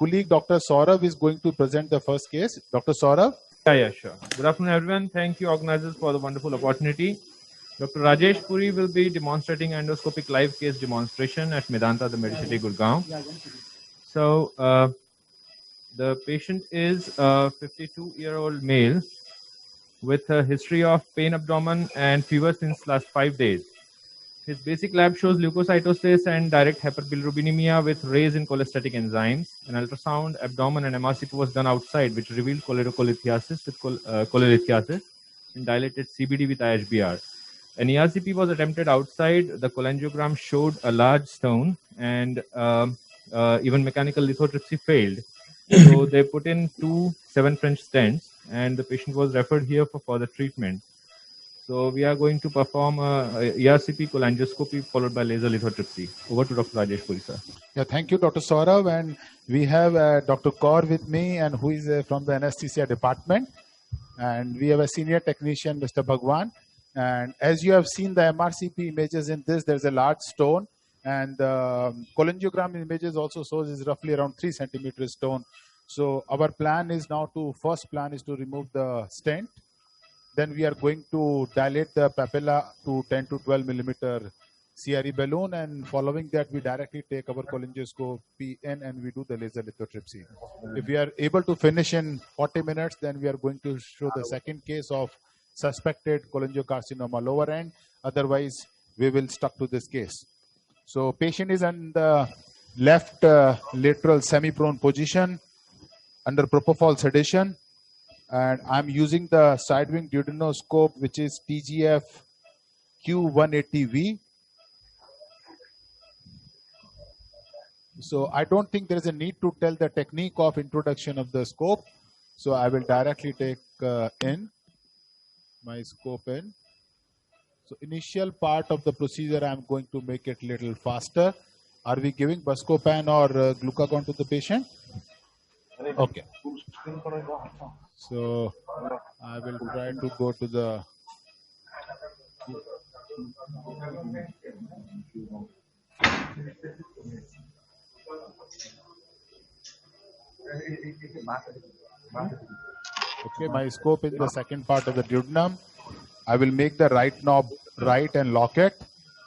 colleague Dr. Saurav is going to present the first case. Dr. Saurav? Yeah, sure. Good afternoon, everyone. Thank you, organizers, for the wonderful opportunity. Dr. Rajesh Puri will be demonstrating endoscopic live case demonstration at Medanta, the Medicity, Gurgaon. So, the patient is a 52-year-old male with a history of pain abdomen and fever since last 5 days. His basic lab shows leukocytosis and direct hyperbilirubinemia with raise in cholestatic enzymes. An ultrasound, abdomen, and MRCP was done outside, which revealed cholecystectomy with cholelithiasis and dilated CBD with IHBR. An ERCP was attempted outside. The cholangiogram showed a large stone, and even mechanical lithotripsy failed. So they put in 2 7 French stents, and the patient was referred here for further treatment. So we are going to perform a ERCP cholangioscopy followed by laser lithotripsy. Over to Dr. Rajesh Puri, sir. Yeah, thank you, Dr. Saurav. And we have Dr. Kaur with me, and who is from the anesthesia department. And we have a senior technician, Mr. Bhagwan. And as you have seen the MRCP images in this, there's a large stone. And the cholangiogram images also shows is roughly around 3 centimeter stone. So our plan is now first plan is to remove the stent. Then we are going to dilate the papilla to 10 to 12 millimeter CRE balloon, and following that we directly take our cholangioscopy in and we do the laser lithotripsy. If we are able to finish in 40 minutes, then we are going to show the second case of suspected cholangiocarcinoma lower end. Otherwise, we will stuck to this case. So patient is on the left lateral semi-prone position under propofol sedation. And I'm using the sidewing duodenoscope, which is TGF Q180V. So I don't think there is a need to tell the technique of introduction of the scope. So I will directly take in my scope in. So initial part of the procedure, I'm going to make it a little faster. Are we giving Buscopan or glucagon to the patient? Okay. So I will try to go to the okay, my scope is the second part of the duodenum. I will make the right knob right and lock it.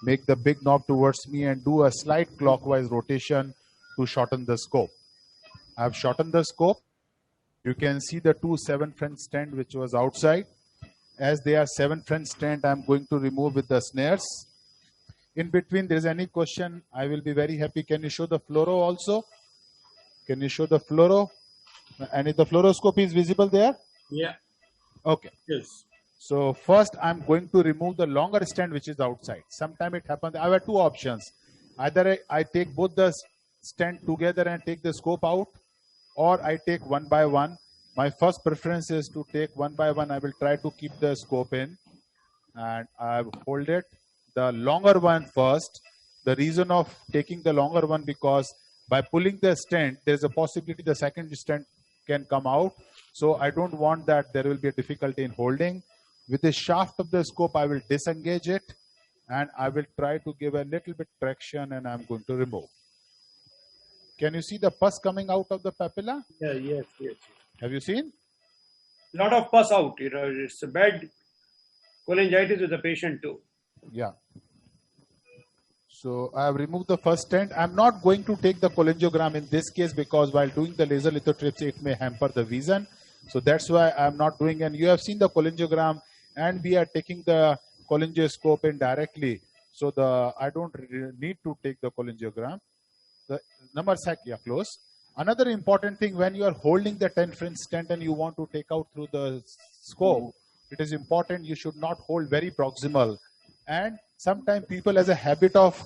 Make the big knob towards me and do a slight clockwise rotation to shorten the scope. I have shortened the scope. You can see the 2 7 French stent which was outside. As they are 7 French stent, I'm going to remove with the snares. In between, there is any question, I will be very happy. Can you show the fluoro also? Can you show the fluoro? And if the fluoroscopy is visible there? Yeah. Okay. Yes. So first, I'm going to remove the longer stent which is outside. Sometime it happens. I have 2 options. Either I take both the stent together and take the scope out, or I take one by one. My first preference is to take one by one. I will try to keep the scope in and I hold it. The longer one first. The reason of taking the longer one, because by pulling the stent, there's a possibility the second stent can come out. So I don't want that there will be a difficulty in holding. With the shaft of the scope, I will disengage it and I will try to give a little bit traction and I'm going to remove. Can you see the pus coming out of the papilla? Yeah, yes. Have you seen? Lot of pus out. It's a bad cholangitis with the patient too. Yeah. So I have removed the first stent. I'm not going to take the cholangiogram in this case because while doing the laser lithotripsy, it may hamper the vision. So that's why I'm not doing. And you have seen the cholangiogram, and we are taking the cholangioscope in directly. So I don't need to take the cholangiogram. The number sac, yeah, close. Another important thing, when you are holding the 10 French stent and you want to take out through the scope, it is important you should not hold very proximal. And sometimes people has a habit of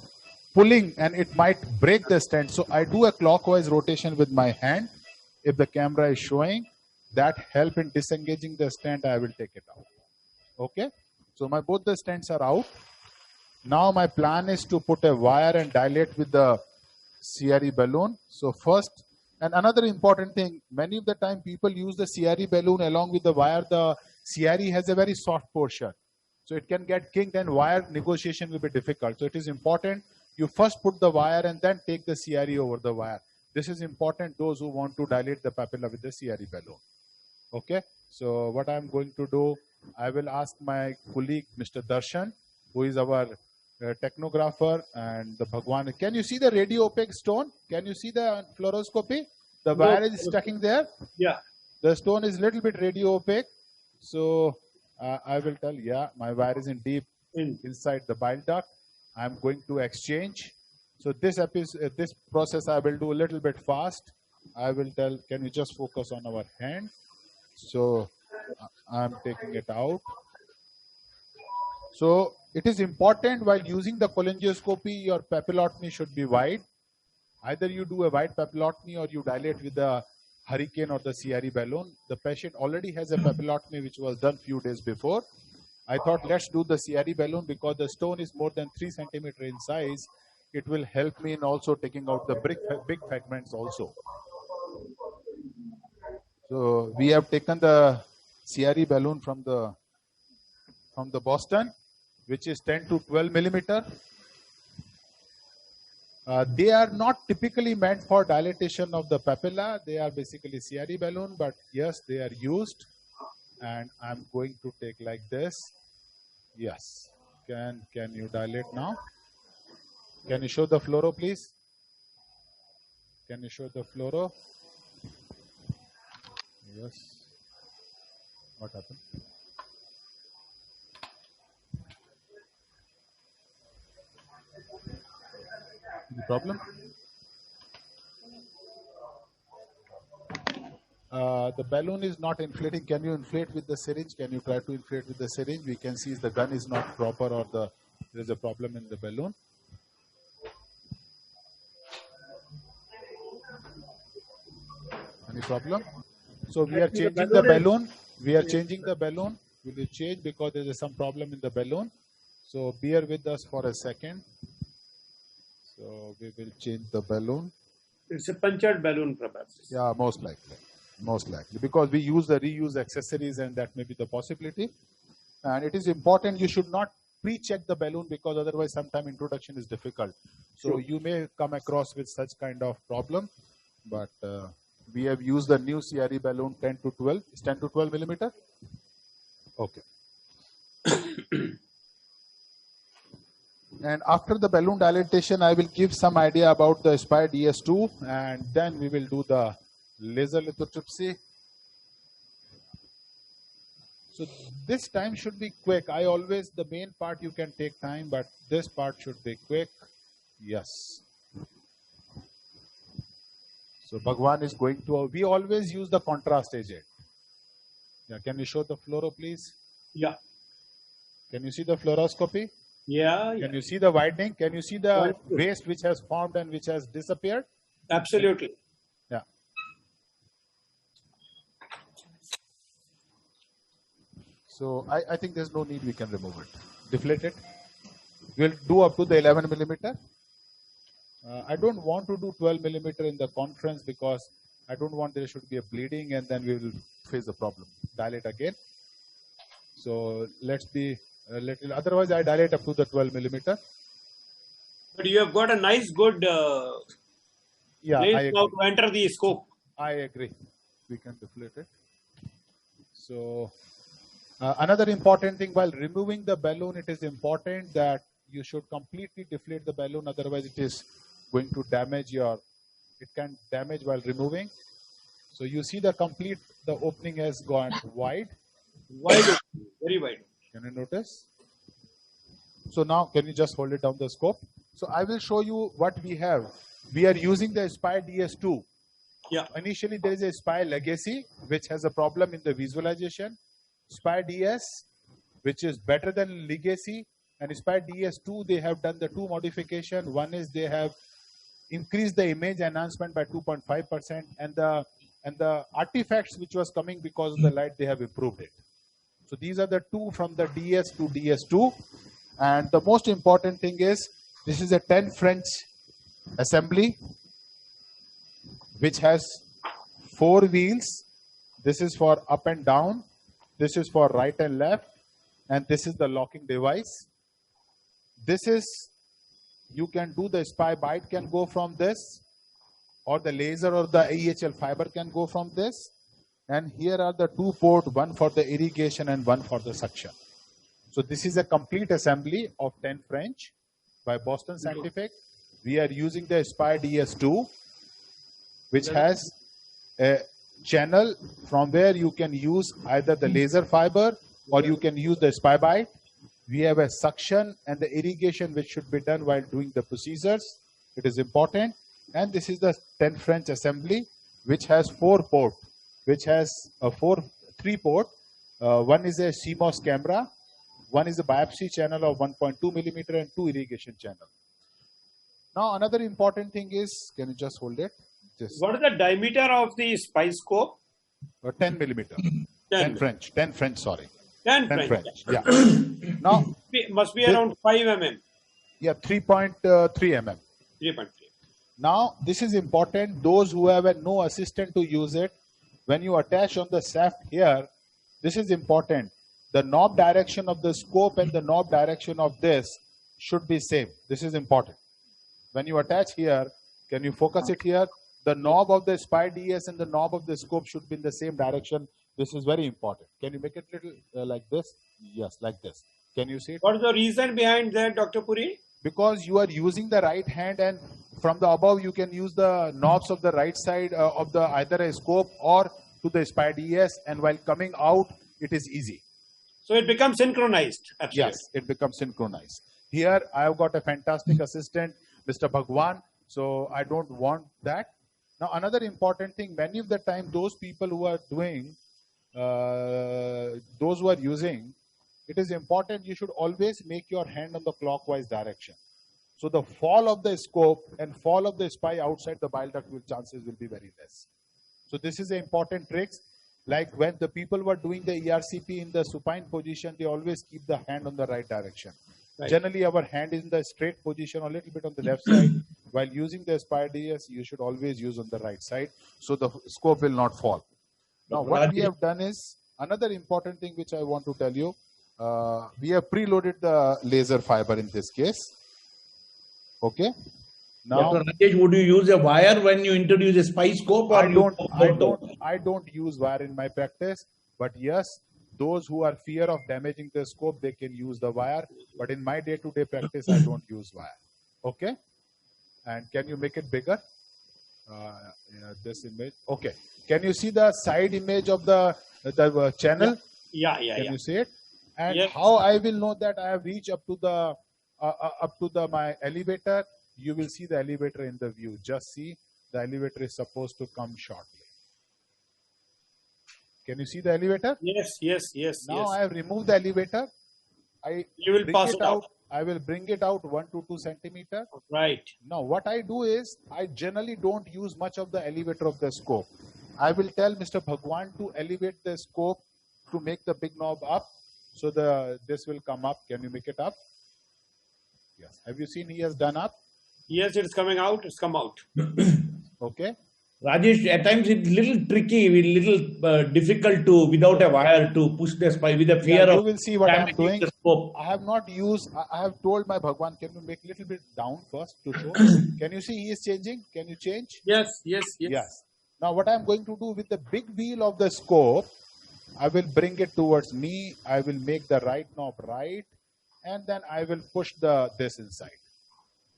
pulling and it might break the stent. So I do a clockwise rotation with my hand. If the camera is showing, that help in disengaging the stent, I will take it out. Okay. So both the stents are out. Now my plan is to put a wire and dilate with the CRE balloon. So first, and another important thing, many of the time people use the CRE balloon along with the wire. The CRE has a very soft portion. So it can get kinked and wire negotiation will be difficult. So it is important you first put the wire and then take the CRE over the wire. This is important, those who want to dilate the papilla with the CRE balloon. Okay, so what I'm going to do, I will ask my colleague, Mr. Darshan, who is our technographer, and the Bhagwan. Can you see the radio opaque stone? Can you see the fluoroscopy? The No. wire is sticking there. Yeah. The stone is little bit radio opaque. So I will tell, yeah, my wire is in deep inside the bile duct. I'm going to exchange. So this process I will do a little bit fast. I will tell, can we just focus on our hand? So I'm taking it out. So it is important while using the cholangioscopy, your papillotomy should be wide. Either you do a wide papillotomy or you dilate with the hurricane or the CRE balloon. The patient already has a papillotomy which was done few days before. I thought let's do the CRE balloon because the stone is more than 3 centimeter in size. It will help me in also taking out the big fragments also. So we have taken the CRE balloon from the Boston, which is 10 to 12 millimeter. They are not typically meant for dilatation of the papilla. They are basically CRE balloon, but yes, they are used. And I'm going to take like this. Yes. Can you dilate now? Can you show the fluoro, please? Can you show the fluoro? Yes. What happened? Any problem? The balloon is not inflating. Can you inflate with the syringe? Can you try to inflate with the syringe? We can see if the gun is not proper or there is a problem in the balloon. Any problem? So we are changing the balloon. We are changing the balloon. We will change because there is some problem in the balloon. So bear with us for a second. So we will change the balloon. It's a punctured balloon, perhaps. Yeah, most likely. Most likely. Because we use the reuse accessories and that may be the possibility. And it is important you should not pre-check the balloon because otherwise sometime introduction is difficult. So you may come across with such kind of problem. But we have used the new CRE balloon 10 to 12. It's 10 to 12 millimeter? Okay. And after the balloon dilatation, I will give some idea about the Aspire DS2 and then we will do the laser lithotripsy. So this time should be quick. The main part you can take time, but this part should be quick. Yes. So Bhagwan is going to, we always use the contrast agent. Yeah, can you show the fluoro, please? Yeah. Can you see the fluoroscopy? Yeah. Can you see the widening? Can you see the waste which has formed and which has disappeared? Absolutely. Yeah. So I think there's no need, we can remove it. Deflate it. We'll do up to the 11 millimeter. I don't want to do 12 millimeter in the conference because I don't want there should be a bleeding and then we will face the problem. Dilate again. So let's be a little, otherwise I dilate up to the 12 millimeter. But you have got a nice, good place now to enter the scope. I agree. We can deflate it. So another important thing, while removing the balloon, it is important that you should completely deflate the balloon. Otherwise, it is going to damage it can damage while removing. So you see the opening has gone wide. Wide, very wide. Can you notice? So now, can you just hold it down the scope? So I will show you what we have. We are using the Aspire DS2. Yeah. Initially, there is a Aspire Legacy, which has a problem in the visualization. Aspire DS, which is better than Legacy. And Aspire DS2, they have done the two modifications. One is they have increased the image enhancement by 2.5%. And the artifacts which was coming because of the light, they have improved it. So these are the two from the DS to DS2. And the most important thing is, this is a 10 French assembly, which has 4 wheels. This is for up and down. This is for right and left. And this is the locking device. This is, you can do the Aspire bite can go from this. or the laser or the AEHL fiber can go from this. And here are the 2 ports, one for the irrigation and one for the suction. So this is a complete assembly of 10 French by Boston Scientific. We are using the Aspire DS2, which has a channel from where you can use either the laser fiber or you can use the Aspire Bite. We have a suction and the irrigation which should be done while doing the procedures. It is important. And this is the 10 French assembly, which has 4 ports, which has a 3 port. One is a CMOS camera, one is a biopsy channel of 1.2 millimeter and 2 irrigation channel. Now another important thing is, can you just hold it? What is the diameter of the spy scope? 10 millimeter. 10 French, sorry. 10 French, French. yeah. Now, must be around 5 mm. Yeah, 3.3 mm. 3.3. Now, this is important. Those who have no assistant to use it, when you attach on the shaft here, this is important. The knob direction of the scope and the knob direction of this should be same. This is important. When you attach here, can you focus it here? The knob of the Aspire DS and the knob of the scope should be in the same direction. This is very important. Can you make it little like this? Yes, like this. Can you see it? What is the reason behind that, Dr. Puri? Because you are using the right hand, and from the above you can use the knobs of the right side of the either a scope or to the Aspire DS, and while coming out it is easy. So it becomes synchronized. Absolutely. Yes, it becomes synchronized. Here I have got a fantastic assistant, Mr. Bhagwan, so I don't want that. Now another important thing, many of the time those people who are doing, those who are using, it is important you should always make your hand on the clockwise direction. So the fall of the scope and fall of the spy outside the bile duct chances will be very less. So this is an important trick. Like when the people were doing the ERCP in the supine position, they always keep the hand on the right direction. Right. Generally, our hand is in the straight position, a little bit on the left side. While using the Aspire DS, you should always use on the right side, so the scope will not fall. Now, what we have done is, another important thing which I want to tell you, we have preloaded the laser fiber in this case. Okay. Now, Dr. Rajesh, would you use a wire when you introduce a spy scope? Or I don't use wire in my practice, but yes, those who are fear of damaging the scope, they can use the wire. But in my day-to-day practice, I don't use wire. Okay. And can you make it bigger? This image. Okay. Can you see the side image of the channel? Yeah. Can you see it? And yes. How I will know that I have reached up to the my elevator? You will see the elevator in the view. Just see the elevator is supposed to come shortly. Can you see the elevator? Yes. Now I have removed the elevator. You will pass it out. I will bring it out 1 to 2 centimeter. Right. Now what I do is I generally don't use much of the elevator of the scope. I will tell Mr. Bhagwan to elevate the scope to make the big knob up. So this will come up. Can you make it up? Yes. Have you seen he has done up? Yes, it's coming out. It's come out. Okay. Rajesh, at times it's little tricky, little difficult to, without a wire, to push the spy with the fear of. You will see what I'm doing. The scope. I have not used, I have told my Bhagwan, can you make a little bit down first to show? Can you see he is changing? Can you change? Yes. Now what I'm going to do with the big wheel of the scope, I will bring it towards me. I will make the right knob right, and then I will push this inside.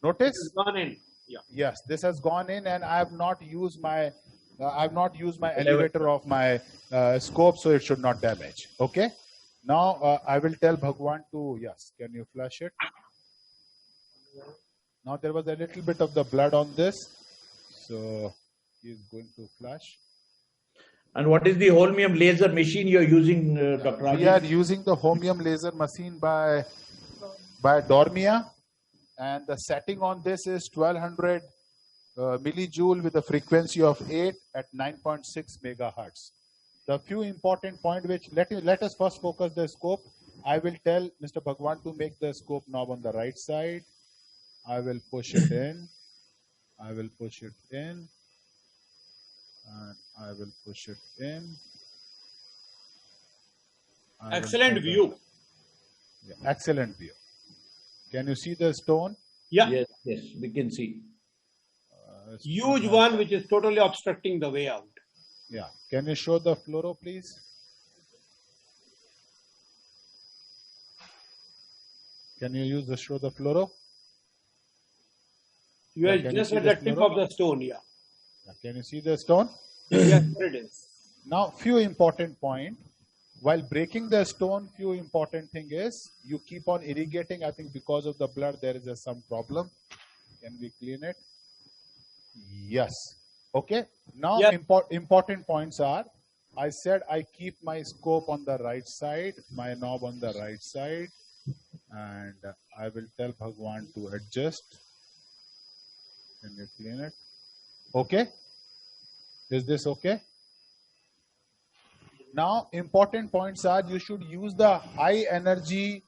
Notice? It's gone in. Yeah. Yes, this has gone in, and I have not used my elevator of my scope, so it should not damage. Okay. Now I will tell Bhagwan to, yes, can you flush it? Now there was a little bit of the blood on this, so he is going to flush. And what is the holmium laser machine you are using, Dr. Rajesh? We are using the holmium laser machine by Dormia, and the setting on this is 1200 millijoule with a frequency of 8 at 9.6 megahertz. The few important points which let us first focus the scope. I will tell Mr. Bhagwan to make the scope knob on the right side. I will push it in. I will push it in. And I will push it in. Excellent view. Yeah, excellent view. Can you see the stone? Yeah. Yes, we can see. huge one which is totally obstructing the way out. Yeah. Can you show the fluoro, please? Can you show the fluoro? You are can you just see at the the tip fluoro? of the stone, yeah. Can you see the stone? Yes, there it is. Now, few important point. While breaking the stone, few important thing is you keep on irrigating. I think because of the blood, there is some problem. Can we clean it? Yes. Okay. Now, Yes. important points are, I said I keep my scope on the right side, my knob on the right side, and I will tell Bhagwan to adjust. Can you clean it? Okay. Is this okay? Now, important points are you should use the high energy,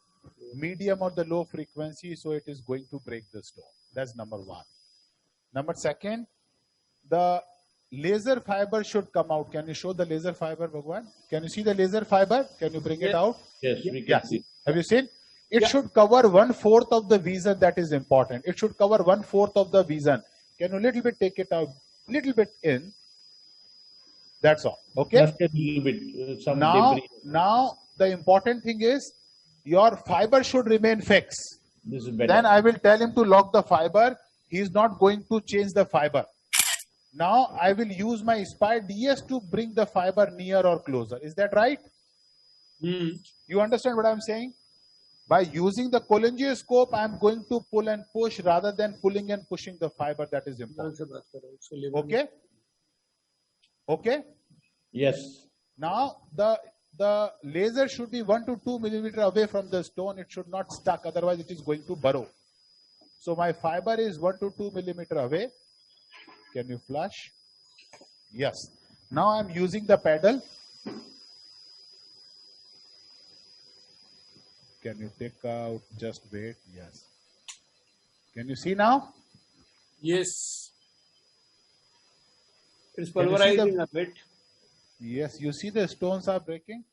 medium or the low frequency, so it is going to break the stone. That's number one. Number second, the laser fiber should come out. Can you show the laser fiber, Bhagwan? Can you see the laser fiber? Can you bring it out? Yes, we can Yes. see. Have you seen? It should cover 1/4 of the vision. That is important. It should cover 1/4 of the vision. Can you little bit take it out, little bit in? That's all. Okay. Just a little bit, some Now, debris. now the important thing is your fiber should remain fixed. This is better. Then I will tell him to lock the fiber. He is not going to change the fiber. Now I will use my Spire DS to bring the fiber near or closer. Is that right? You understand what I'm saying? By using the cholangioscope, I'm going to pull and push rather than pulling and pushing the fiber. That is important. Okay? Okay? Yes. Now the laser should be 1 to 2 millimeter away from the stone. It should not stuck, otherwise it is going to burrow. So my fiber is 1 to 2 millimeter away. Can you flush? Yes. Now I'm using the paddle. Can you take out? Just wait. Yes. Can you see now? Yes. It's Can you see pulverizing a bit. Yes. You see the stones are breaking?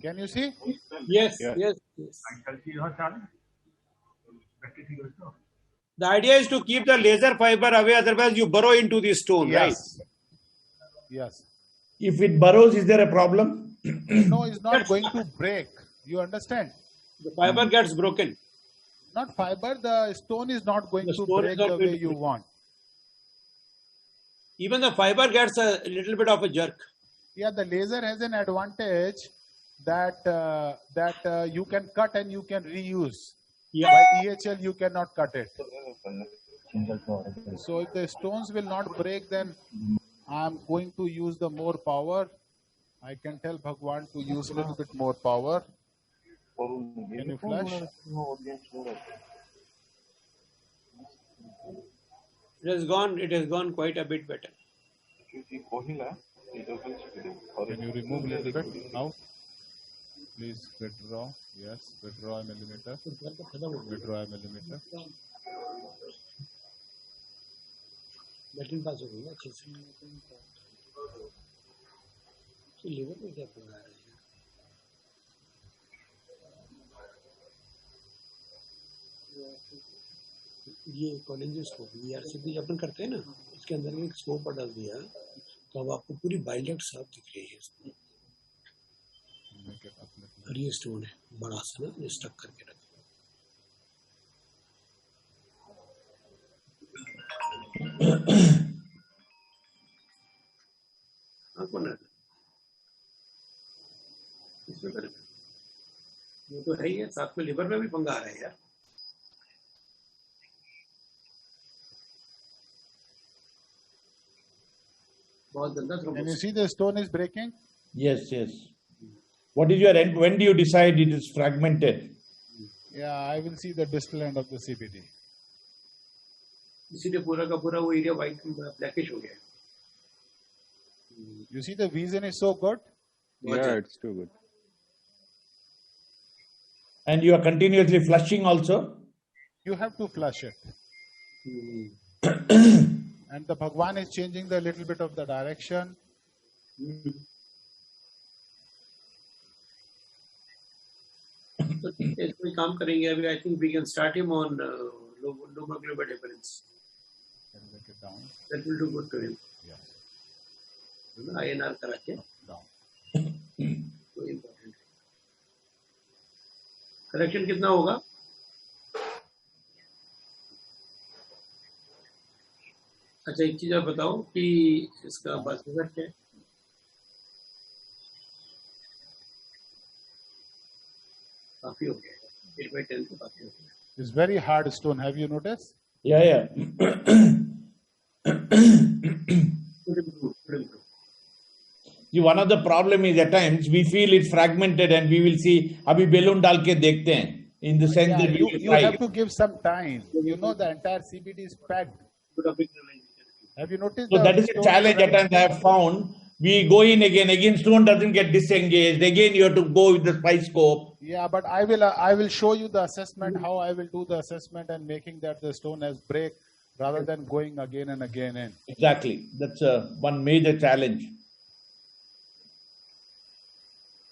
Can you see? Yes, yes. The idea is to keep the laser fiber away, otherwise you burrow into the stone, right? Yes. Yes. If it burrows, is there a problem? No, it's not going to break. You understand? The fiber gets broken. Not fiber, the stone is not going The to stone break is not the going way to you break. want. Even the fiber gets a little bit of a jerk. Yeah, the laser has an advantage that you can cut and you can reuse. Yeah. While EHL, you cannot cut it. So if the stones will not break, then I'm going to use the more power. I can tell Bhagwan to use a little bit more power. Can you flash? It has gone quite a bit better. Can you remove a little bit out? Please withdraw. Yes, withdraw a millimeter. Withdraw a millimeter. Baton pass हो गई अच्छे से liver में क्या पड़ा है ये कोलेंजियोस्कोप वीआरसीपी अपन करते हैं ना इसके अंदर में एक स्कोप डाल दिया तो अब आपको पूरी बाइलेट साफ दिख रही है इसमें और ये स्टोन है बड़ा सा ना स्टक करके रखा इसमें ये तो है ही है साथ में लिवर में भी पंगा आ रहा है यार बहुत गंदा Can you see the stone is breaking? Yes, yes. What is your end? When do you decide it is fragmented? Yeah, I will see the distal end of the CBD. इसीलिए पूरा का पूरा वो एरिया वाइट ब्लैकिश हो गया You see the vision is so good. Yeah, it's too good. And you are continuously flushing also? You have to flush it. And the Bhagwan is changing the little bit of the direction. तो ठीक है, कोई काम करेंगे अभी. I think we can start him on low molecular difference. Can you make it down? That will do good to him. Yes. INR करा के Down. तो important है. Correction कितना होगा? अच्छा, एक चीज आप बताओ कि इसका बस रिजल्ट क्या है? काफी हो गया. 8/10 तो काफी हो गया. It's very hard stone. Have you noticed? Yeah, yeah. Could improve, could improve. See, one of the problem is at times we feel it's fragmented and we will see अभी balloon डाल के देखते हैं. In the sense Yeah, that we you, will you try. have to give some time. You know the entire CBD is packed. Good of realization. Have you noticed? So the that is a stone challenge at times I have found. We go in again stone doesn't get disengaged. Again, you have to go with the spice scope. Yeah, but I will show you the assessment, how I will do the assessment and making that the stone has break rather than going again and again in. Exactly. That's one major challenge.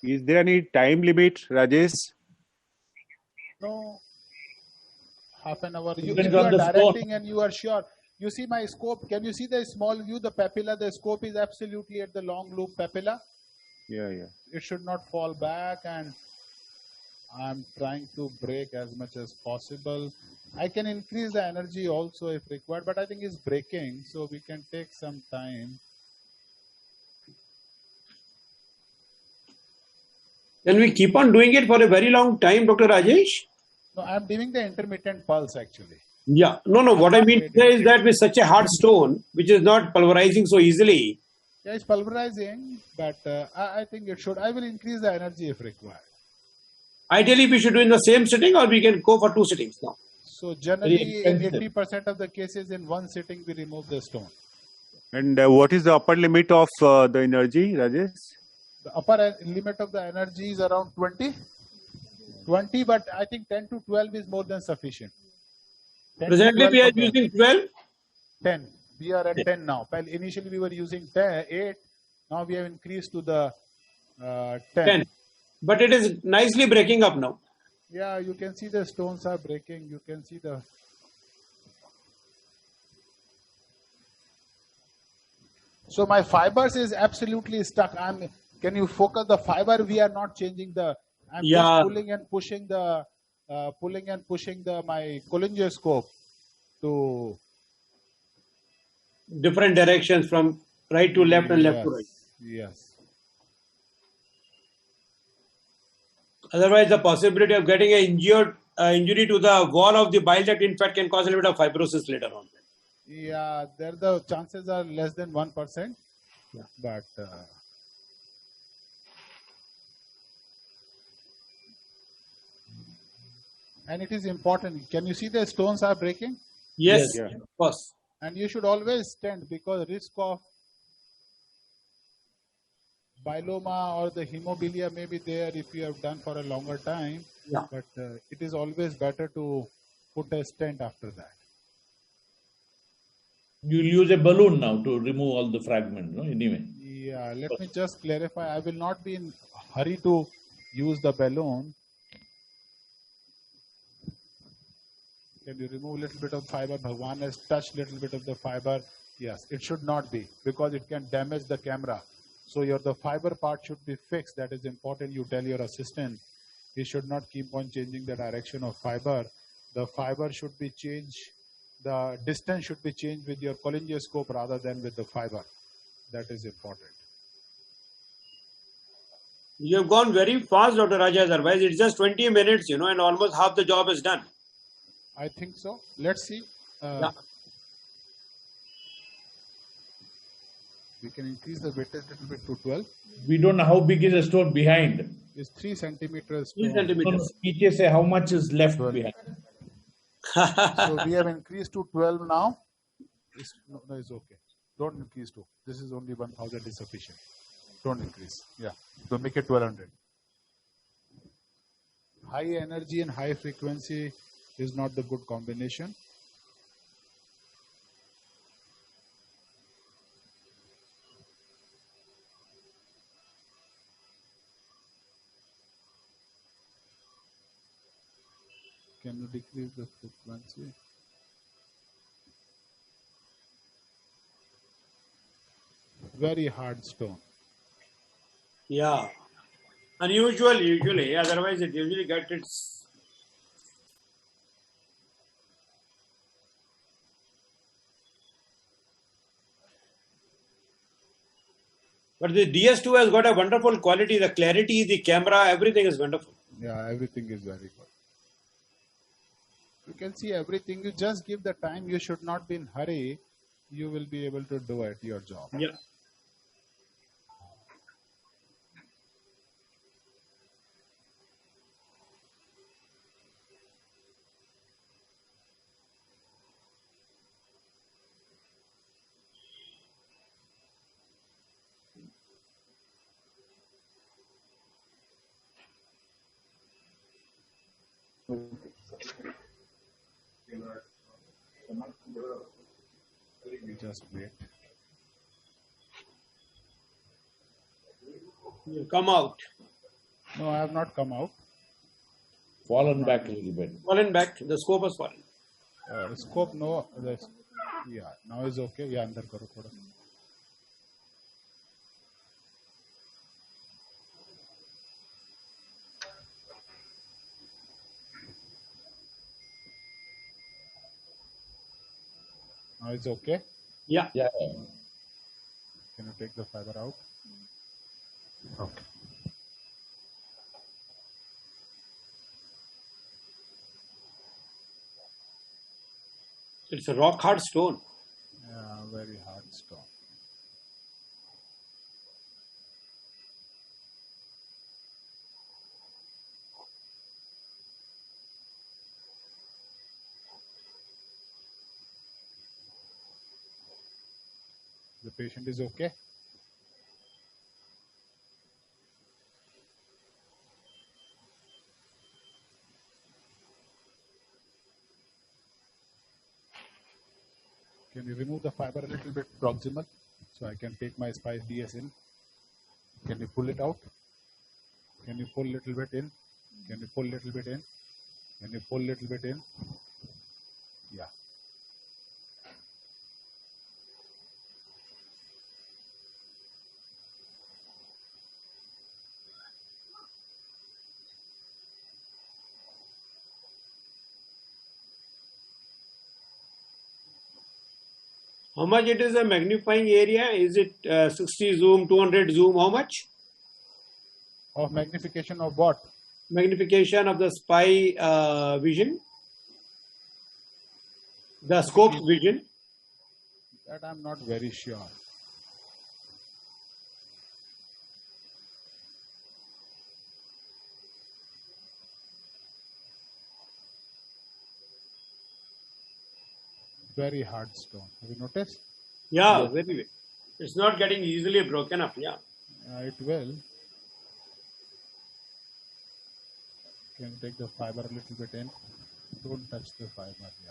Is there any time limit, Rajesh? No, half an hour. You, Depends if you on are the scope. directing and you are sure. You see my scope. Can you see the small view, the papilla? The scope is absolutely at the long loop papilla. Yeah, yeah. It should not fall back, and I'm trying to break as much as possible. I can increase the energy also if required, but I think it's breaking, so we can take some time. Can we keep on doing it for a very long time, Dr. Rajesh? No, I'm doing the intermittent pulse actually. Yeah. No. What I mean to say is that with such a hard stone, which is not pulverizing so easily, Yeah, it's pulverizing, but I think it should. I will increase the energy if required. ideally we should do in the same sitting, or we can go for 2 sittings now. So generally, in expensive. 80% of the cases, in one sitting, we remove the stone. And what is the upper limit of the energy, Rajesh? The upper limit of the energy is around 20. 20, but I think 10 to 12 is more than sufficient. 10 to Presently 12 we are for the- using 12. 10. We are at 10 now. Well, initially we were using 10, 8. Now we have increased to the 10. 10. But it is nicely breaking up now. Yeah, you can see the stones are breaking. You can see the. So my fibers is absolutely stuck. Can you focus the fiber? We are not changing the. I'm Yeah. just pulling and pushing my cholangoscope to Different directions from right to left and left to right. Yes. Otherwise, the possibility of getting an injury to the wall of the bile duct, in fact, can cause a little bit of fibrosis later on. Yeah, there the chances are less than 1%. Yeah. But and it is important. Can you see the stones are breaking? Yes, Yeah. of course. And you should always stand because risk of biloma or the hemophilia may be there if you have done for a longer time. Yeah. But it is always better to put a stent after that. You'll use a balloon now to remove all the fragments, no? Anyway. Yeah, let me just clarify. I will not be in hurry to use the balloon. Can you remove a little bit of fiber? Bhagwan has touched little bit of the fiber. Yes, it should not be because it can damage the camera. So the fiber part should be fixed. That is important. You tell your assistant. He should not keep on changing the direction of fiber. The fiber should be changed. The distance should be changed with your cholangoscope rather than with the fiber. That is important. You have gone very fast, Dr. Raja. Otherwise, it's just 20 minutes, and almost half the job is done. I think so. Let's see. Yeah. We can increase the weightage a little bit to 12. We don't know how big is the stone behind. It's 3 centimeters. 3 stone. centimeters. Teachers say how much is left behind. So we have increased to 12 now. No, it's okay. Don't increase to. This is only 1000 is sufficient. Don't increase. Yeah. So make it 1200. High energy and high frequency is not the good combination. Can you decrease the frequency? Very hard stone. Yeah. Unusual usually, otherwise it usually gets its. But the DS2 has got a wonderful quality, the clarity, the camera, everything is wonderful. Yeah, everything is very good. You can see everything. You just give the time. You should not be in hurry. You will be able to do it, your job. Yeah. Just wait. You come out. No, I have not come out. Fallen back a little bit. Fallen back, the scope has fallen. Scope, no. Yeah, now is okay. Yeah, अंदर करो थोड़ा. Now it's okay. Yeah. Yeah. Can you take the fiber out? Okay. It's a rock hard stone. Yeah, very hard stone. The patient is okay. Can you remove the fiber a little bit proximal so I can take my Spice DS in? Can you pull it out? Can you pull a little bit in? Can you pull a little bit in? Can you pull a little bit in? Yeah. How much it is a magnifying area? Is it 60 zoom, 200 zoom? How much? Of magnification of what? Magnification of the spy vision, the scope vision. That I'm not very sure. Very hard stone. Have you noticed? Yeah, very big. It's not getting easily broken up. Yeah. It will. Can you take the fiber a little bit in? Don't touch the fiber. Yeah.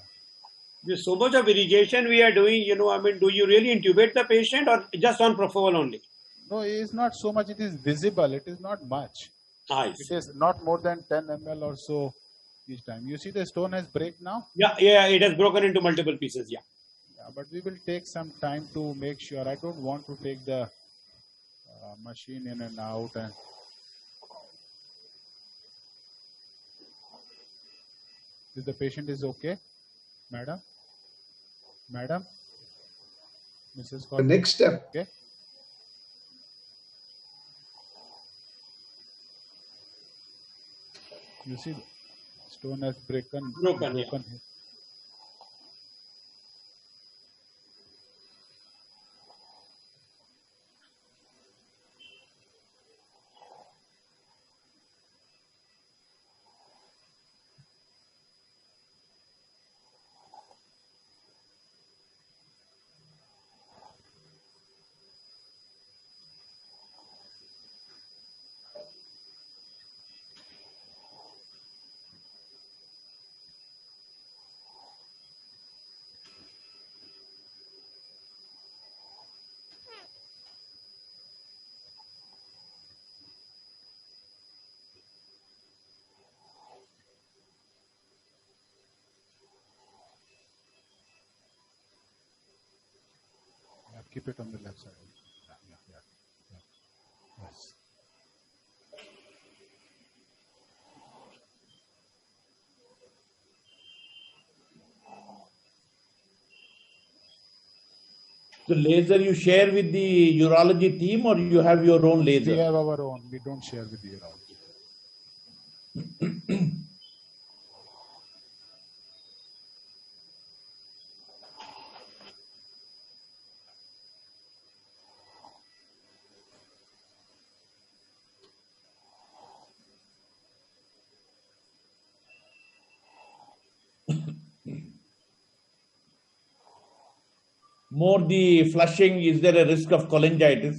There's so much of irrigation we are doing, I mean, do you really intubate the patient or just on propofol only? No, it is not so much. It is visible. It is not much. I It see. is not more than 10 ml or so each time. You see the stone has break now? Yeah, it has broken into multiple pieces. Yeah. Yeah, but we will take some time to make sure. I don't want to take the machine in and out. And if the patient is okay, madam, Mrs. The Corporal, next step, okay. You see, stone has broken Broken, yeah. here. Keep it on the left side. Yeah. Yes. The laser you share with the urology team, or you have your own We laser? have our own. We don't share with the urology. More the flushing, is there a risk of cholangitis?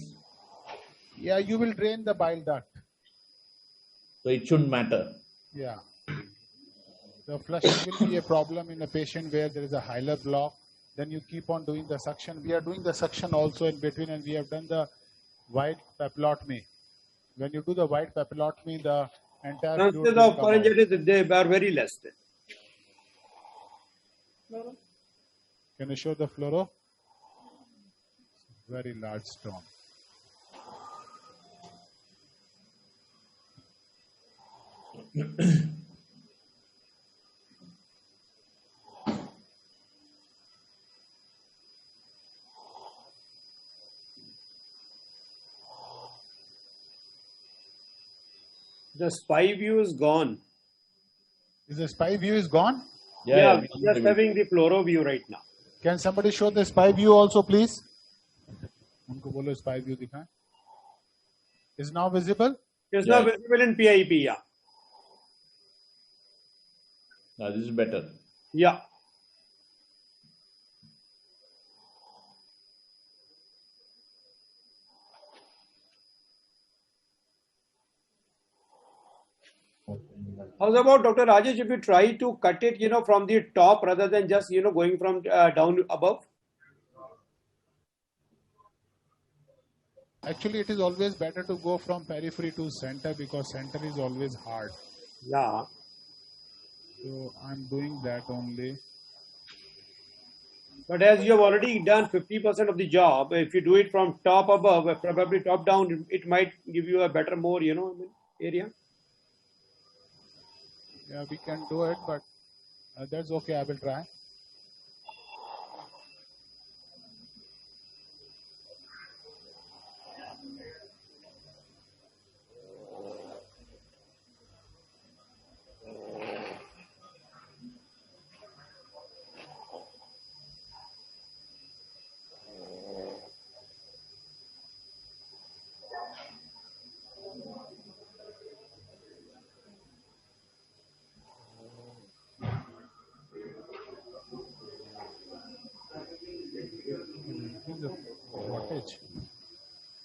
Yeah, you will drain the bile duct. So it shouldn't matter. Yeah. The flushing will be a problem in a patient where there is a hilar block. Then you keep on doing the suction. We are doing the suction also in between, and we have done the wide papillotomy. When you do the wide papillotomy, the entire fluid Chances will of come out. cholangitis, they are very less. Can you show the fluoro? Very large stone. The spy view is gone. Is the spy view is gone? Yeah, we are just having the fluoro view right now. Can somebody show the spy view also, please? उनको बोलो spy view दिखाएं. Is now visible? It's Yeah. not visible in PIP, yeah. Now this is better. Yeah. How's about Dr. Rajesh, if you try to cut it, from the top rather than just, going from down above? Actually, it is always better to go from periphery to center because center is always hard. Yeah. So I'm doing that only. But as you have already done 50% of the job, if you do it from top above, probably top down, it might give you a better, more, area. Yeah, we can do it, but that's okay. I will try. Wattage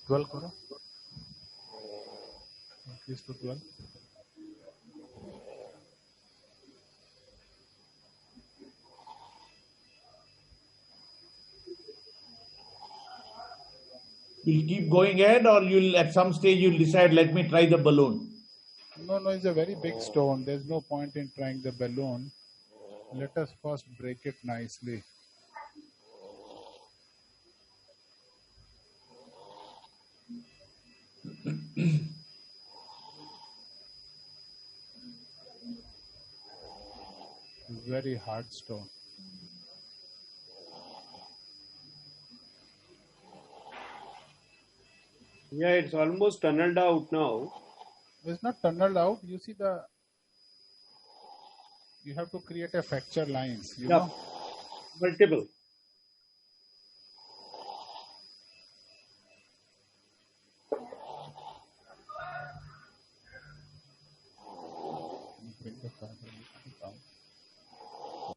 12 करो. Increase to 12. You'll keep going ahead, or you'll at some stage you'll decide, let me try the balloon. No, it's a very big stone. There's no point in trying the balloon. Let us first break it nicely. Very hard stone. Yeah, it's almost tunneled out now. It's not tunneled out. You see you have to create a fracture lines. You Yeah. know. Multiple. Bring the fiber down.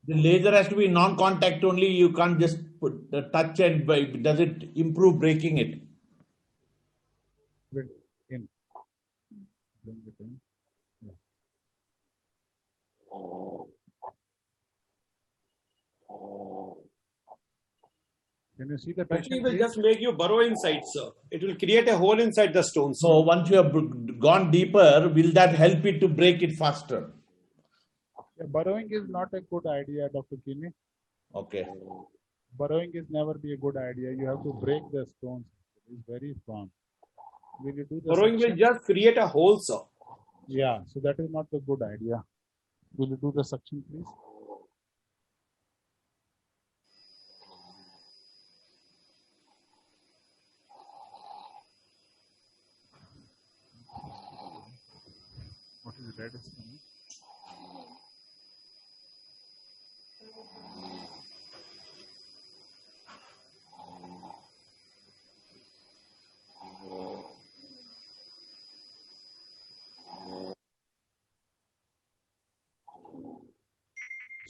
The laser has to be non-contact only. You can't just put the touch and does it improve breaking it? Bring in. Bring it in. Yeah. Can you see the Actually, patient it will here? just make you burrow inside, sir. It will create a hole inside the stone. So once you have gone deeper, will that help it to break it faster? Yeah, burrowing is not a good idea, Dr. Kini. Okay. Burrowing is never be a good idea. You have to break the stones. It's very strong. Will you do the Burrowing will suction? just create a hole, sir. Yeah, so that is not a good idea. Will you do the suction, please? What is red is coming?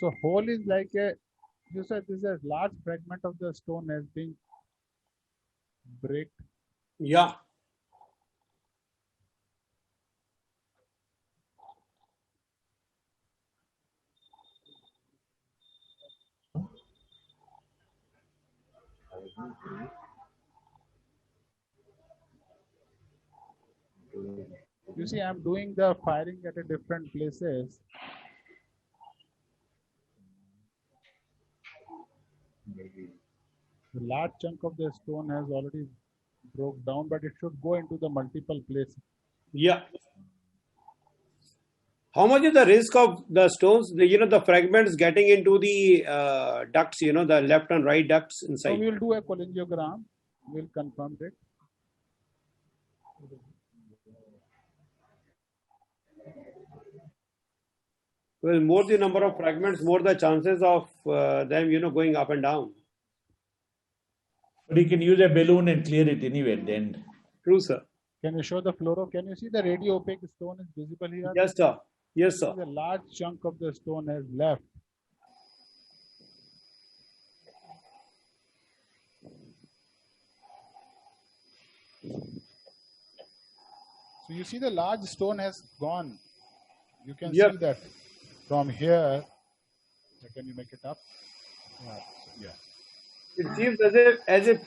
So hole is like a, you said this is a large fragment of the stone has been break. Yeah. You see, I'm doing the firing at a different places. The large chunk of the stone has already broke down, but it should go into the multiple places. Yeah. How much is the risk of the stones, the fragments getting into the ducts, the left and right ducts So inside? we will do a cholangiogram. We'll confirm it. Well, more the number of fragments, more the chances of them, going up and down. But you can use a balloon and clear it anyway at the end. True, sir. Can you show the fluoro? Can you see the radio opaque stone is visible here? Yes, sir. Yes, sir. A large chunk of the stone has left. So you see the large stone has gone. You can Yep. see that from here. Can you make it up? Yeah. It seems as if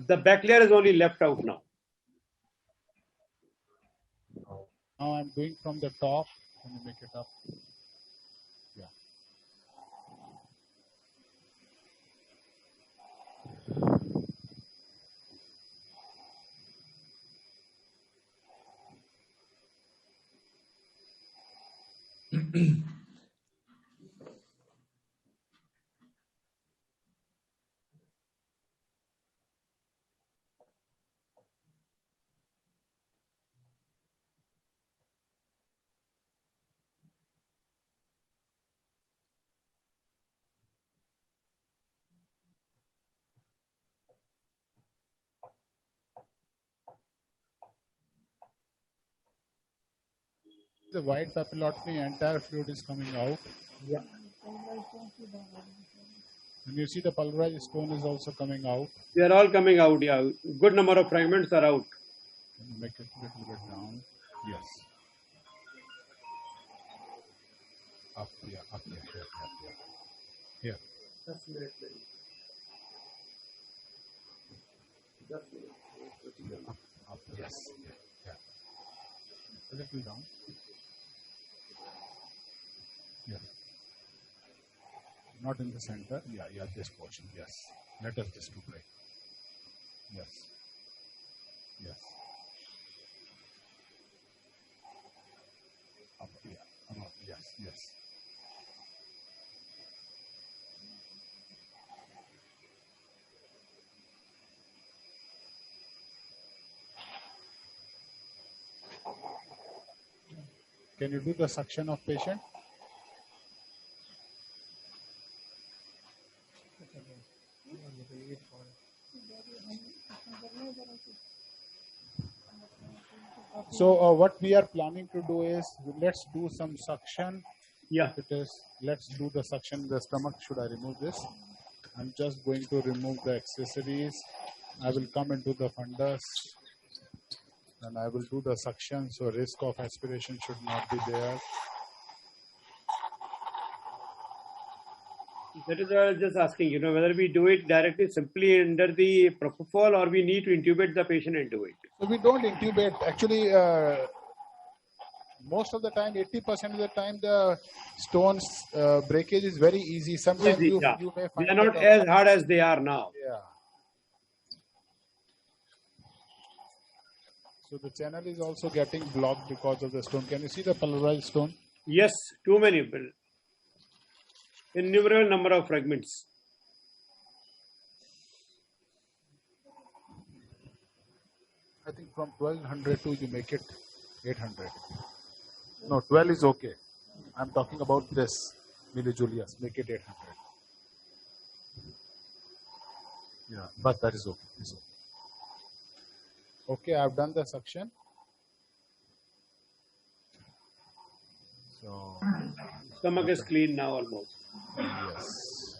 the back layer is only left out now. Now I'm doing from the top. Can you make it up? Yeah. The white papillotomy, entire fluid is coming out. Yeah. And you see the pulverized stone is also coming out. They are all coming out. Yeah. Good number of fragments are out. Can you make it a little bit down? Yes. Up here, up here, here, here. Here. Up, yes. Yeah. A little down. Yeah. Not in the center. Yeah, this portion. Yes. Let us just do break. Yes. Yes. Up, yeah. Up, yes, yes. Can you do the suction of patient? So what we are planning to do is, let's do some suction. Yeah. It is, let's do the suction. The stomach, should I remove this? I'm just going to remove the accessories. I will come into the fundus and I will do the suction. So risk of aspiration should not be there. That is what I was just asking, whether we do it directly simply under the propofol or we need to intubate the patient and do it. So we don't intubate. Actually, Most of the time, 80% of the time, the stones breakage is very easy. Sometimes Easy, you yeah. may They find are not that as hard as they are now. yeah. So the channel is also getting blocked because of the stone. Can you see the pulverized stone? Yes, too many. Innumerable number of fragments. I think from 1200 to you make it 800. No, 12 is okay. I'm talking about this millijulius. Make it 800. Yeah, but that is okay. It's okay. Okay, I've done the suction. So Stomach is clean now almost. yes.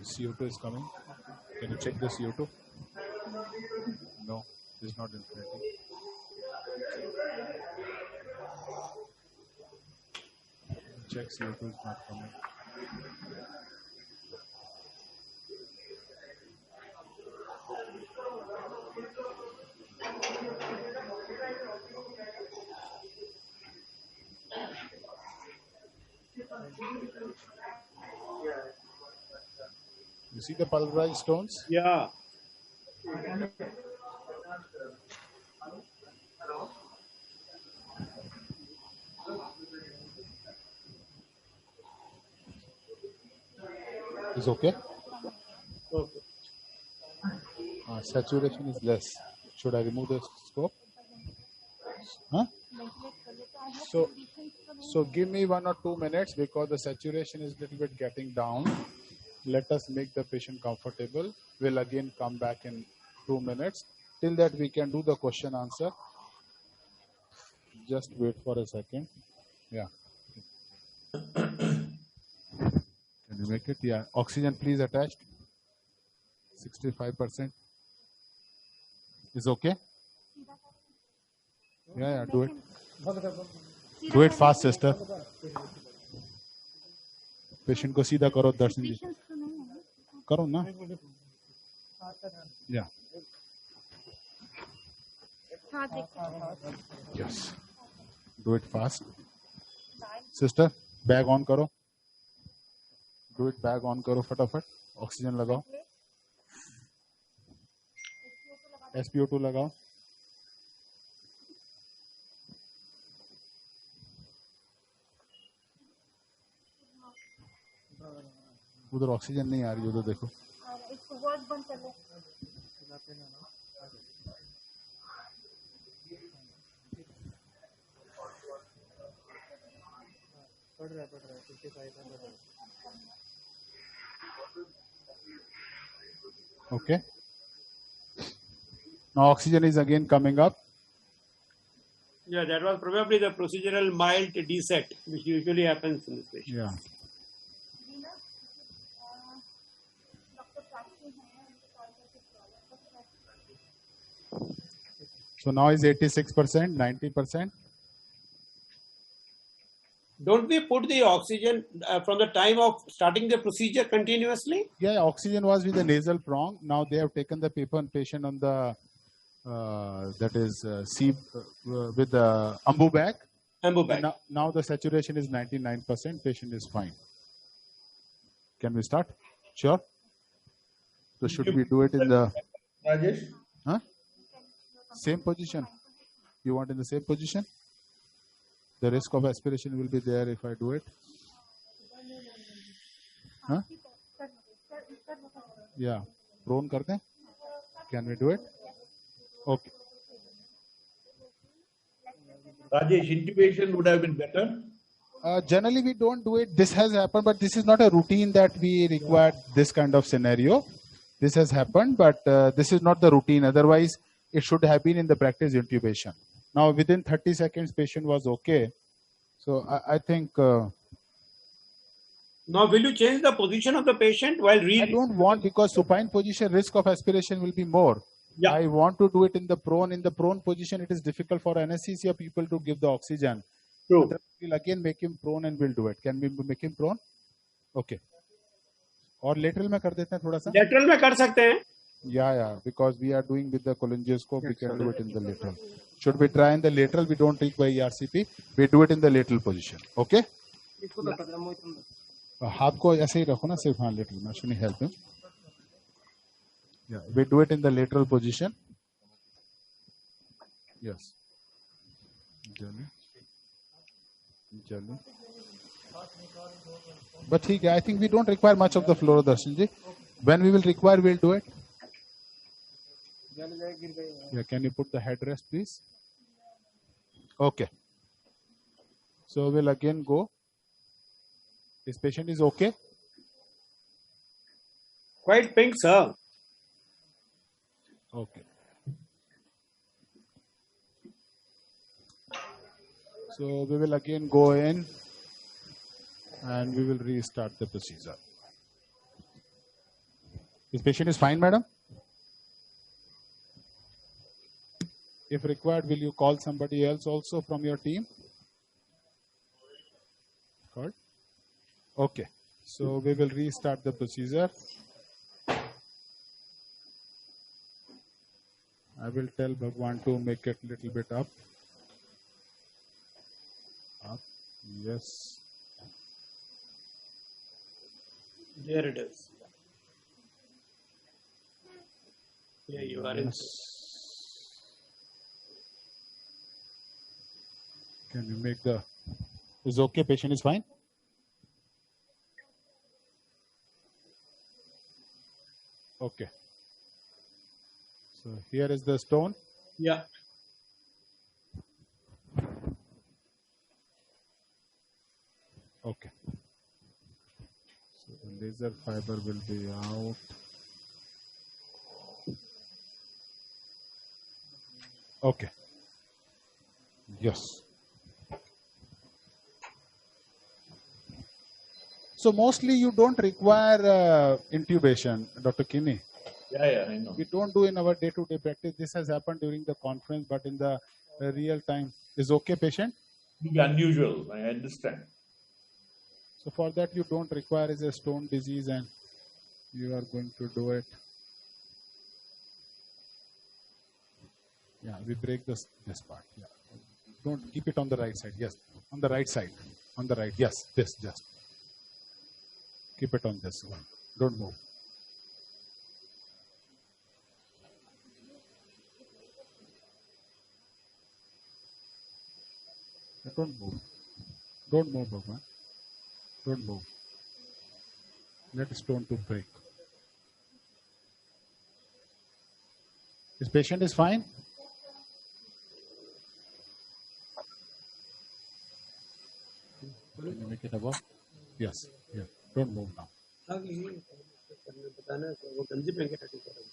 CO2 is coming. Can you check the CO2? No, it's not inflating. Check CO2 is not coming. You see the pulverized stones? Yeah. Is okay? Okay. Saturation is less. Should I remove the scope? Huh? So give me 1 or 2 minutes because the saturation is a little bit getting down. Let us make the patient comfortable. We'll again come back in 2 minutes. Till that we can do the question answer. Just wait for a second. Yeah. Can you make it? Yeah. Oxygen please attached. 65%. Is okay? Yeah, do it. Do it fast, sister. Patient को सीधा करो दर्शन जी. करो ना. Yeah. Yes. Do it fast. Sister, bag on करो. Do it bag on करो फटाफट. Oxygen लगाओ. SpO2 लगाओ. उधर ऑक्सीजन नहीं आ रही, उधर देखो. Okay. Now oxygen is again coming up. Yeah, that was probably the procedural mild deset, which usually happens in this patient. Yeah. So now is 86%, 90%. Don't we put the oxygen from the time of starting the procedure continuously? Yeah, oxygen was with the nasal prong. Now they have taken the patient on the with the ambu bag. Ambu bag. Now the saturation is 99%. Patient is fine. Can we start? Sure. So should we do it in the Rajesh? huh? Same position? You want in the same position? The risk of aspiration will be there if I do it. Huh? Yeah. Prone karte hain? Can we do it? Okay. Rajesh, intubation would have been better. Generally, we don't do it. This has happened, but this is not a routine that we require this kind of scenario. This has happened, but this is not the routine. Otherwise, it should have been in the practice intubation. Now, within 30 seconds, patient was okay. So I think... Now, will you change the position of the patient while I don't want, because supine position, risk of aspiration will be more. Yeah. I want to do it in the prone. In the prone position, it is difficult for anesthesia people to give the oxygen. True. We'll again make him prone and we'll do it. Can we make him prone? Okay. और lateral में कर देते हैं थोड़ा सा. Lateral में कर सकते हैं. Yeah, because we are doing with the cholangioscope, we can do it in the lateral. Should we try in the lateral? We don't require ERCP. We do it in the lateral position. Okay? हाथ को ऐसे ही रखो ना सिर्फ. हाँ, lateral में. Should help him. Yeah, we do it in the lateral position. Yes. Jelly. But I think we don't require much of the fluorodarshan ji. When we will require, we'll do it. Yeah, can you put the headrest, please? Okay. So we'll again go. This patient is okay. Quite pink, sir. Okay. So we will again go in and we will restart the procedure. This patient is fine, madam? If required, will you call somebody else also from your team? Called? Okay. So we will restart the procedure. I will tell Bhagwan to make it a little bit up. Up. Yes. There it is. Yeah, you are in. Can you make the... Is okay? Patient is fine? Okay. So here is the stone. Yeah. Okay. So the laser fiber will be out. Okay. Yes. So mostly you don't require intubation, Dr. Kinney. Yeah, I know. We don't do in our day-to-day practice. This has happened during the conference, but in the real time, is okay, patient? It will be unusual, I understand. So for that, you don't require is a stone disease and you are going to do it. Yeah, we break this part. Yeah. Don't keep it on the right side. Yes, on the right side. On the right. Yes, this just. Keep it on this one. Don't move. Don't move. Don't move, Bhagwan. Don't move. Let the stone to break. This patient is fine? Can you make it above? Yes. Yeah. Don't move now. बताना वो गंजी पहन के टटी करेंगे.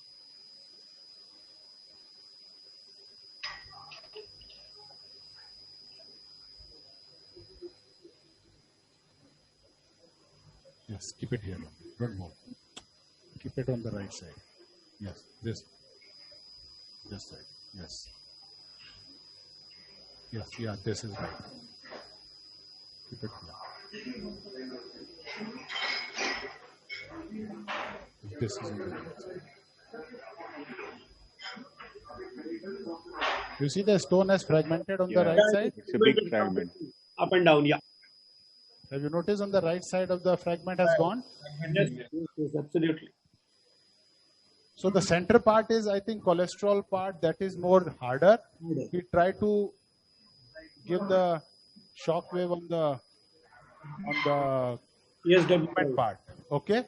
Yes, keep it here. Don't move. Keep it on the right side. Yes, this side. Yes. Yes, yeah, this is right. Keep it here. This is on the right side. You see the stone has fragmented on the right side? It's a big fragment. Up and down, yeah. Have you noticed on the right side of the fragment has gone? Yes, absolutely. So the center part is, I think, cholesterol part that is more harder. We try to give the shock wave on the Yes, fragment part. Okay?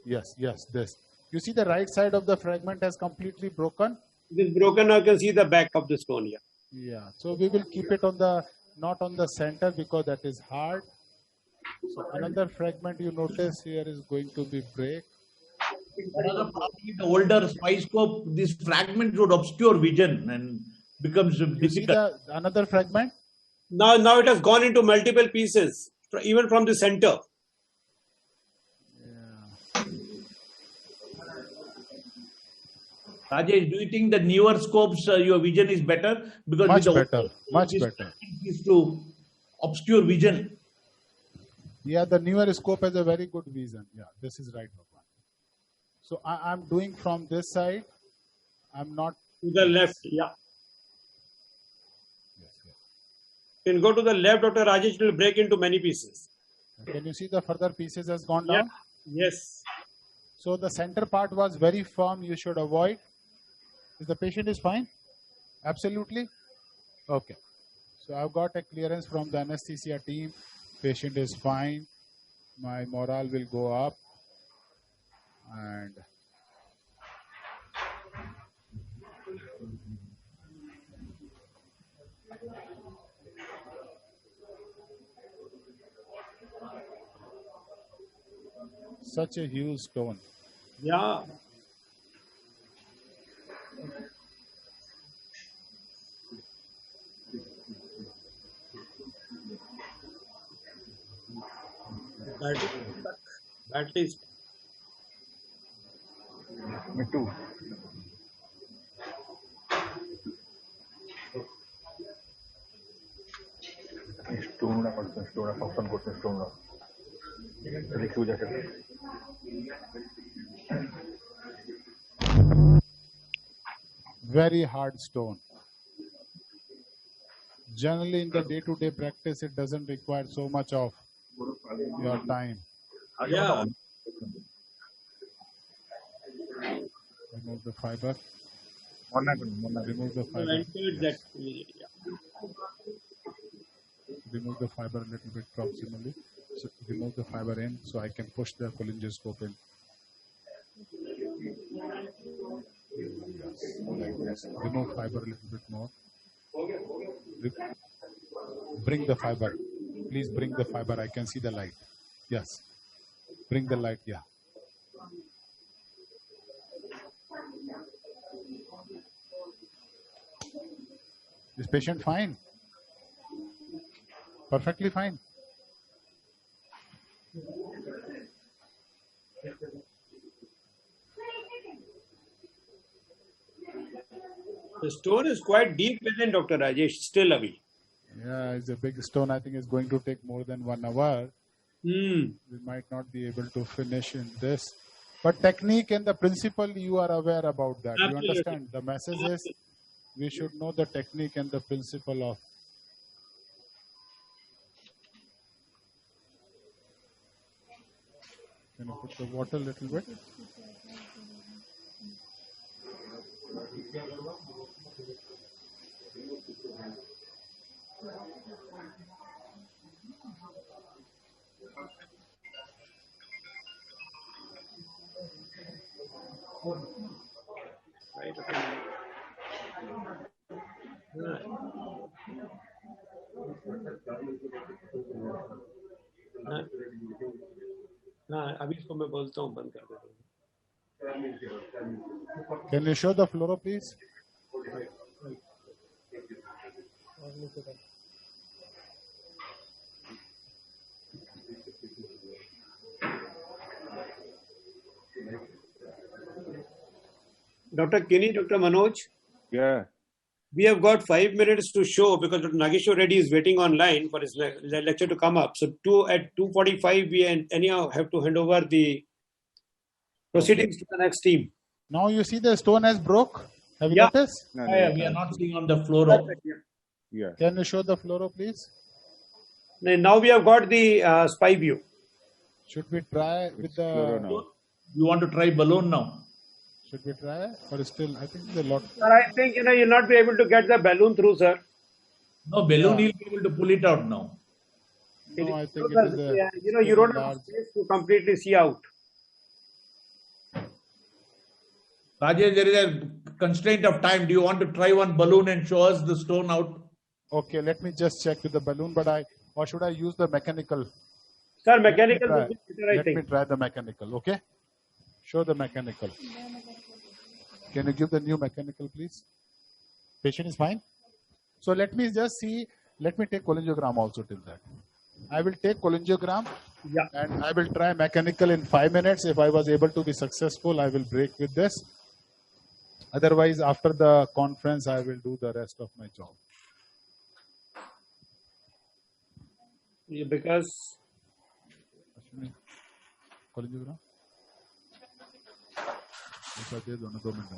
Yes, this. You see the right side of the fragment has completely broken? It is broken. I can see the back of the stone here. Yeah. So we will keep it on the, not on the center because that is hard. So another fragment you notice here is going to be break. Another problem with the older spy scope, this fragment would obscure vision and becomes You see difficult. the another fragment? Now it has gone into multiple pieces, even from the center. Rajesh, do you think the newer scopes, your vision is better? Because Much with the better, much this better. is to obscure vision. Yeah, the newer scope has a very good vision. Yeah, this is right, Bhagwan. So I'm doing from this side. I'm not. To the left, yeah. Yes, yes. You can go to the left, Dr. Rajesh, it will break into many pieces. Can you see the further pieces has gone Yeah. down? Yes. So the center part was very firm. You should avoid. Is the patient is fine? Absolutely. Okay. So I've got a clearance from the anesthesia team. Patient is fine. My morale will go up. And such a huge stone. Yeah. Battery is স্টোনটা করছেন স্টোনটা function করছেন স্টোনটা দেখি বুঝা যাচ্ছে Very hard stone. Generally, in the day-to-day practice, it doesn't require so much of your time. yeah. Remove the fiber. Remove the So fiber. entered that area. Remove the fiber a little bit proximally. So remove the fiber in so I can push the cholangioskope in. Yes, like this. Remove fiber a little bit more. Bring the fiber. Please bring the fiber. I can see the light. Yes. Bring the light. Yeah. Is patient fine? Perfectly fine. The stone is quite deep within, Dr. Rajesh, still away. Yeah, it's a big stone. I think it's going to take more than 1 hour. Hmm. We might not be able to finish in this. But technique and the principle, you are aware about that. Absolutely. You understand? The message is we should know the technique and the principle of. Can you put the water a little bit? Right. Okay. हाँ अभी इसको मैं बोलता हूँ बंद कर देता हूँ. Can you show the fluoro, please? Dr. Kinney, Dr. Manoj, Yeah. we have got 5 minutes to show because Dr. Nageswar Reddy is waiting online for his lecture to come up. So at 2:45 we anyhow have to hand over the proceedings to the next team. Now you see the stone has broke. Have you Yeah. noticed? No, Yeah, we are not seeing on the floor. Yeah. Can you show the fluoro, please? Now we have got the spy view. Should we try with Fluoro the? now. You want to try balloon now? Should we try? Or still, I think there's a lot. Sir, I think you'll not be able to get the balloon through, sir. No, balloon Yeah. he'll be able to pull it out now. No, I think it Because, is a. you don't have large- space to completely see out. Rajesh, there is a constraint of time. Do you want to try one balloon and show us the stone out? Okay, let me just check with the balloon, or should I use the mechanical? Sir, mechanical Try. will be better, I Let me think. try the mechanical, okay? Show the mechanical. Can you give the new mechanical, please? Patient is fine? So let me just see, let me take cholangiogram also till that. I will take cholangiogram Yeah. and I will try mechanical in 5 minutes. If I was able to be successful, I will break with this. Otherwise, after the conference, I will do the rest of my job. Yeah, because कोलिंजोग्राम ऐसा दे दो ना, 2 minute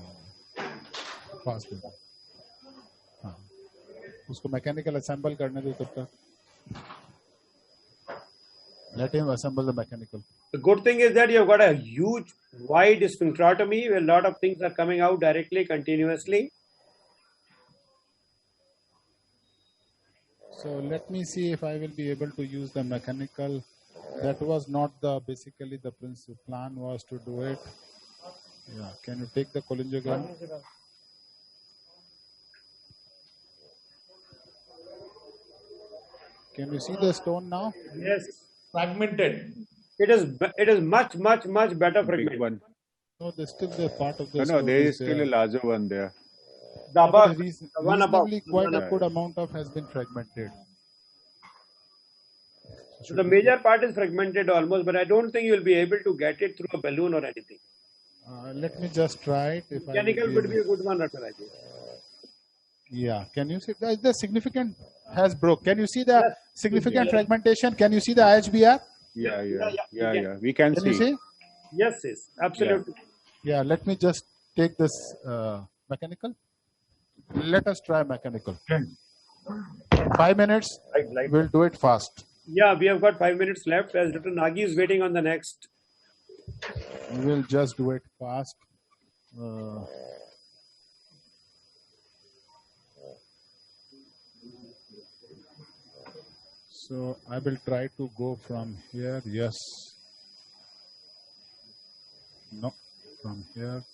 fast दे दो। हाँ, उसको mechanical assemble करने दो तब तक। Let him assemble the mechanical. The good thing is that you've got a huge, wide sphincterotomy where a lot of things are coming out directly, continuously. So let me see if I will be able to use the mechanical. That was not the basically the plan was to do it. Yeah, can you take the colangiogram? Can you see the stone now? Yes. Fragmented. It is much better Big fragmented. one. No, there's still the part of the No, stone. there is still a larger one there. The above, the one above. Reasonably quite a good amount of has been fragmented. So the major part is fragmented almost, but I don't think you will be able to get it through a balloon or anything. Let me just try it. If Mechanical I will could be be a able- good one, Dr. Rajesh. Yeah, can you see the significant has broke? Can you see the Yes. significant Yes. fragmentation? Can you see the IHBR? Yeah. We can Can you see. see? Yes, absolutely. Yeah, let me just take this mechanical. Let us try mechanical. 5 minutes. We'll do it fast. Yeah, we have got 5 minutes left as Dr. Nagi is waiting on the next. We'll just do it fast. So I will try to go from here. Yes. No. From here.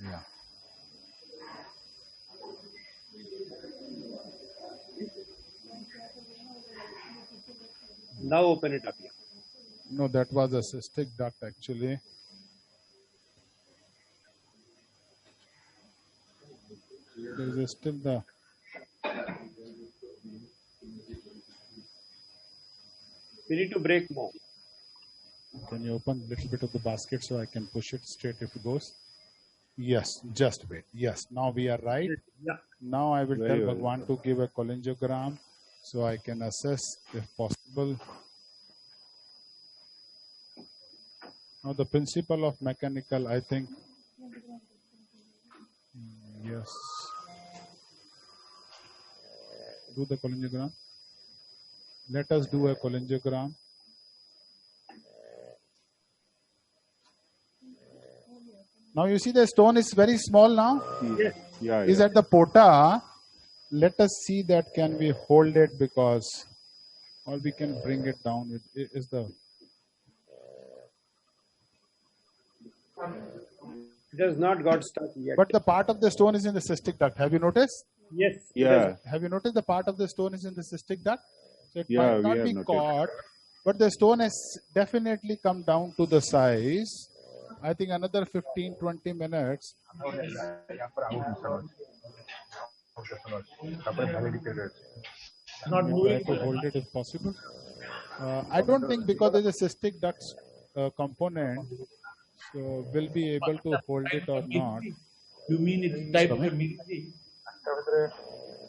Yeah. Now open it up here. No, that was a cystic duct actually. There is still the. We need to break more. Can you open a little bit of the basket so I can push it straight if it goes? Yes, just wait. Yes, now we are right. Yeah. Now I will Very tell well. Bhagwan to give a cholangiogram so I can assess if possible. Now the principle of mechanical, I think. Yes. Do the cholangiogram. Let us do a cholangiogram. Now you see the stone is very small now. Yeah. Is at the porta. Let us see that can we hold it because, or we can bring it down. It is the. It has not got stuck yet. But the part of the stone is in the cystic duct. Have you noticed? Yes. Yeah. Have you noticed the part of the stone is in the cystic duct? So it Yeah, might we not have be noticed. caught, but the stone has definitely come down to the size. I think another 15-20 minutes. Not Try moving. to hold it if possible. I don't think because there's a cystic duct component, so we'll be able to hold it or not. You mean it's type of a mixy?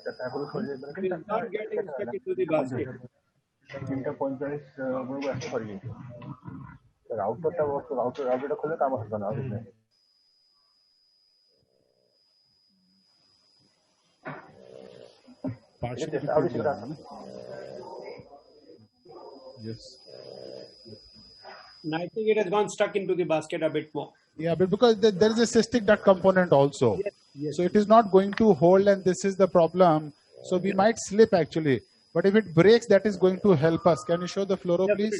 It is not getting stuck into the basket. 3:45 ବେଳକୁ ଆସି ସରିଯାଇଛି ରାଉଟରଟା ଖୋଲେ କାମ ସରିଲା ଆଉ କିଛି ନାହିଁ Partially ଆଉ filled କିଛି down, Yes. And I think it has gone stuck into the basket a bit more. Yeah, but because there is a cystic duct component also. Yes. So it is not going to hold, and this is the problem. So we might slip actually. But if it breaks, that is going to help us. Can you show the fluoro, please?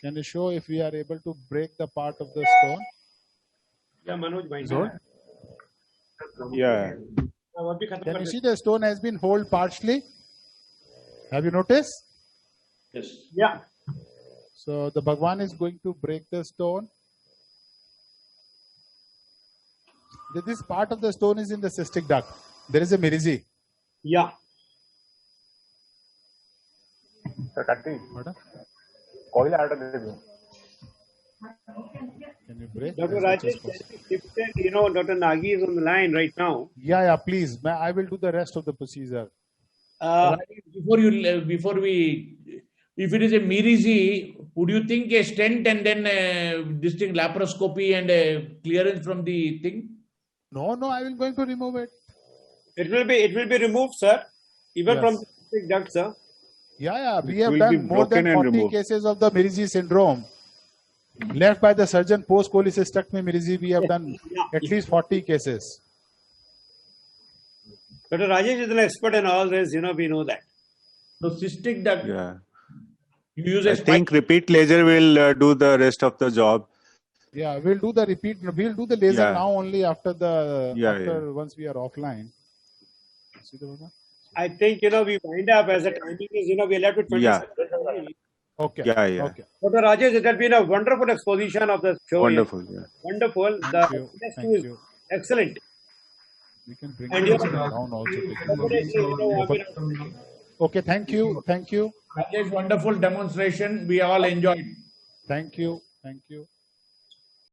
Can you show if we are able to break the part of the stone? Yeah, Manoj bhai. Zor? Yeah. अब अभी खत्म Can कर you they. see the stone has been held partially? Have you noticed? Yes. Yeah. So the Bhagwan is going to break the stone. This part of the stone is in the cystic duct. There is a mirizi. Yeah. କାଟି Madam, କହିଲେ ଆରଟା ଦେଇଦେବି can you break? Dr. as much as Rajesh, possible? Dr. Nagi is on the line right now. Yeah, please. I will do the rest of the procedure. Uh, Before we, if it is a Mirizi, would you think a stent and then this thing laparoscopy and clearance from the thing? No, I will going to remove it. It will be removed, sir. Even Yes. from the cystic duct, sir. Yeah, we It have will done be more than broken and 40 removed. cases of the Mirizi syndrome. Left by the surgeon post cholecystectomy Mirizi, we have done at least 40 cases. Dr. Rajesh is an expert in all this, we know that. So cystic duct, Yeah. you use I a think repeat laser will do the rest of the job. Yeah, we'll do the laser Yeah. now only after Yeah. once we are offline. See the one? I think, we wind up as the timing is, we are left with 20 Yeah. seconds. Okay. Yeah. Okay. Dr. Rajesh, it has been a wonderful exposition of the show. Wonderful. Yeah. Wonderful. Thank The you. PS2 Thank is you. excellent. We can bring And it you- down also. Definitely, Okay, thank you. Rajesh, wonderful demonstration. We all enjoyed. Thank you.